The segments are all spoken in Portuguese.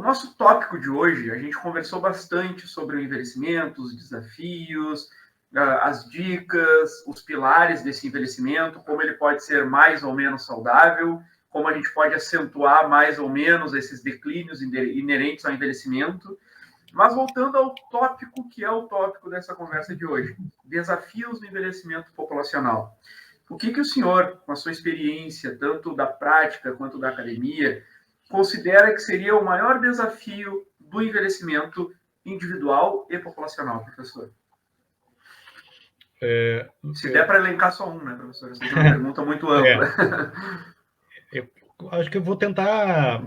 nosso tópico de hoje, a gente conversou bastante sobre o envelhecimento, os desafios, as dicas, os pilares desse envelhecimento, como ele pode ser mais ou menos saudável, como a gente pode acentuar mais ou menos esses declínios inerentes ao envelhecimento. Mas voltando ao tópico que é o tópico dessa conversa de hoje, desafios do envelhecimento populacional. O que o senhor, com a sua experiência, tanto da prática quanto da academia, considera que seria o maior desafio do envelhecimento individual e populacional, professor? Se der para elencar só um, né, professor? Essa é uma pergunta muito ampla. Eu acho que eu vou tentar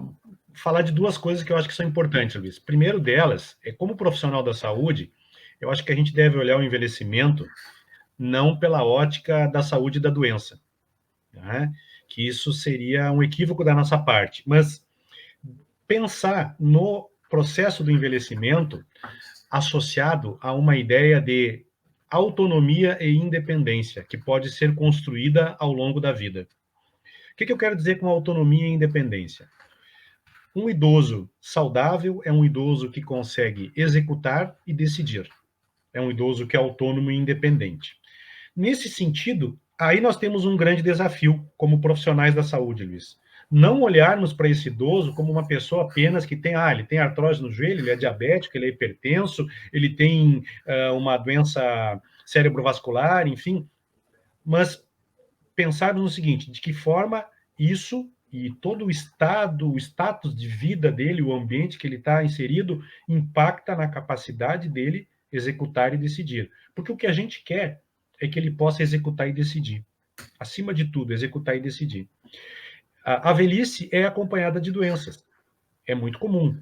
falar de duas coisas que eu acho que são importantes, Luiz. Primeiro delas, como profissional da saúde, eu acho que a gente deve olhar o envelhecimento não pela ótica da saúde e da doença, né? Que isso seria um equívoco da nossa parte, mas pensar no processo do envelhecimento associado a uma ideia de autonomia e independência que pode ser construída ao longo da vida. O que eu quero dizer com autonomia e independência? Um idoso saudável é um idoso que consegue executar e decidir. É um idoso que é autônomo e independente. Nesse sentido, aí nós temos um grande desafio como profissionais da saúde, Luiz. Não olharmos para esse idoso como uma pessoa apenas que tem, ele tem artrose no joelho, ele é diabético, ele é hipertenso, ele tem uma doença cerebrovascular, enfim. Mas pensarmos no seguinte, de que forma isso e todo o estado, o status de vida dele, o ambiente que ele está inserido, impacta na capacidade dele executar e decidir. Porque o que a gente quer é que ele possa executar e decidir. Acima de tudo, executar e decidir. A velhice é acompanhada de doenças. É muito comum.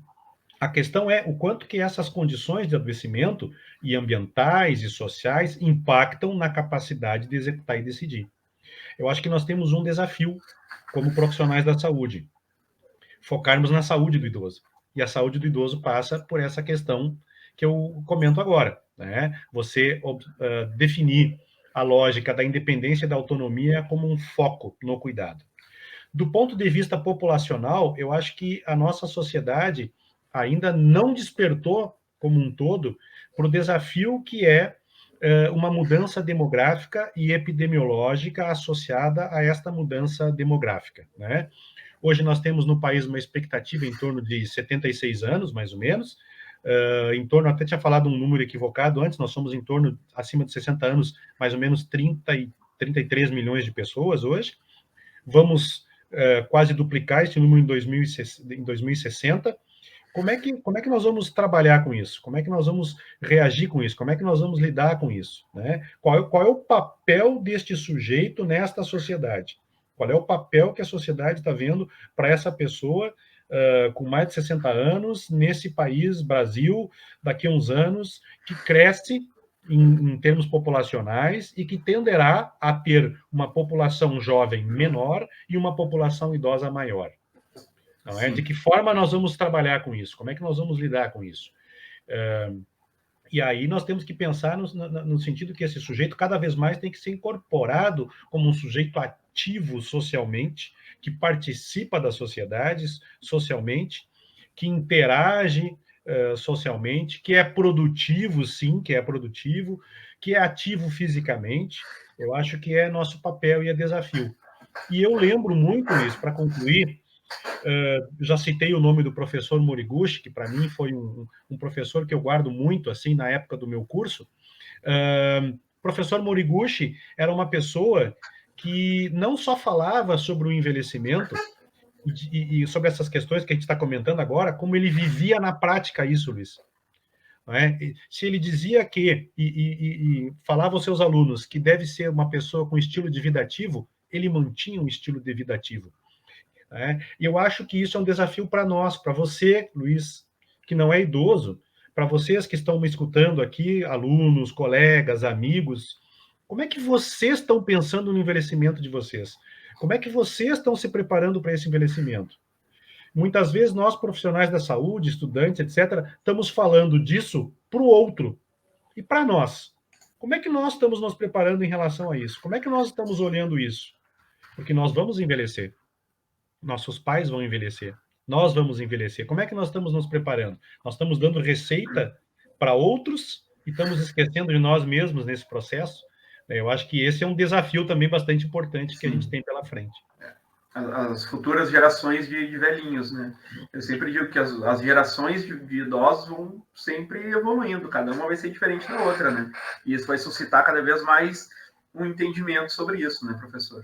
A questão é o quanto que essas condições de adoecimento, e ambientais e sociais, impactam na capacidade de executar e decidir. Eu acho que nós temos um desafio como profissionais da saúde, focarmos na saúde do idoso. E a saúde do idoso passa por essa questão que eu comento agora, né? Você definir a lógica da independência e da autonomia como um foco no cuidado. Do ponto de vista populacional, eu acho que a nossa sociedade ainda não despertou como um todo para o desafio que é uma mudança demográfica e epidemiológica associada a esta mudança demográfica, né? Hoje nós temos no país uma expectativa em torno de 76 anos, mais ou menos, em torno, até tinha falado um número equivocado antes, nós somos em torno, acima de 60 anos, mais ou menos 33 milhões de pessoas hoje. Vamos quase duplicar esse número em 2060. Como é que nós vamos trabalhar com isso? Como é que nós vamos reagir com isso? Como é que nós vamos lidar com isso? Né? Qual é o papel deste sujeito nesta sociedade? Qual é o papel que a sociedade está vendo para essa pessoa com mais de 60 anos, nesse país, Brasil, daqui a uns anos, que cresce em termos populacionais e que tenderá a ter uma população jovem menor e uma população idosa maior. Não é? De que forma nós vamos trabalhar com isso? Como é que nós vamos lidar com isso? E aí nós temos que pensar no sentido que esse sujeito cada vez mais tem que ser incorporado como um sujeito ativo socialmente, que participa das sociedades socialmente, que interage socialmente, que é produtivo, sim, que é produtivo, que é ativo fisicamente. Eu acho que é nosso papel e é desafio. E eu lembro muito, Luiz, para concluir, já citei o nome do professor Moriguchi, que para mim foi um professor que eu guardo muito, assim, na época do meu curso. Professor Moriguchi era uma pessoa que não só falava sobre o envelhecimento e sobre essas questões que a gente está comentando agora, como ele vivia na prática isso, Luiz. Não é? Se ele dizia que, e falava aos seus alunos que deve ser uma pessoa com estilo de vida ativo, ele mantinha um estilo de vida ativo. E eu acho que isso é um desafio para nós, para você, Luiz, que não é idoso, para vocês que estão me escutando aqui, alunos, colegas, amigos, como é que vocês estão pensando no envelhecimento de vocês? Como é que vocês estão se preparando para esse envelhecimento? Muitas vezes nós, profissionais da saúde, estudantes, etc., estamos falando disso para o outro. E para nós? Como é que nós estamos nos preparando em relação a isso? Como é que nós estamos olhando isso? Porque nós vamos envelhecer. Nossos pais vão envelhecer. nós vamos envelhecer? Como é que nós estamos nos preparando? Nós estamos dando receita para outros e estamos esquecendo de nós mesmos nesse processo? Eu acho que esse é um desafio também bastante importante que a gente tem pela frente. As futuras gerações de velhinhos, né? Eu sempre digo que as gerações de idosos vão sempre evoluindo, cada uma vai ser diferente da outra, né? E isso vai suscitar cada vez mais um entendimento sobre isso, né, professor?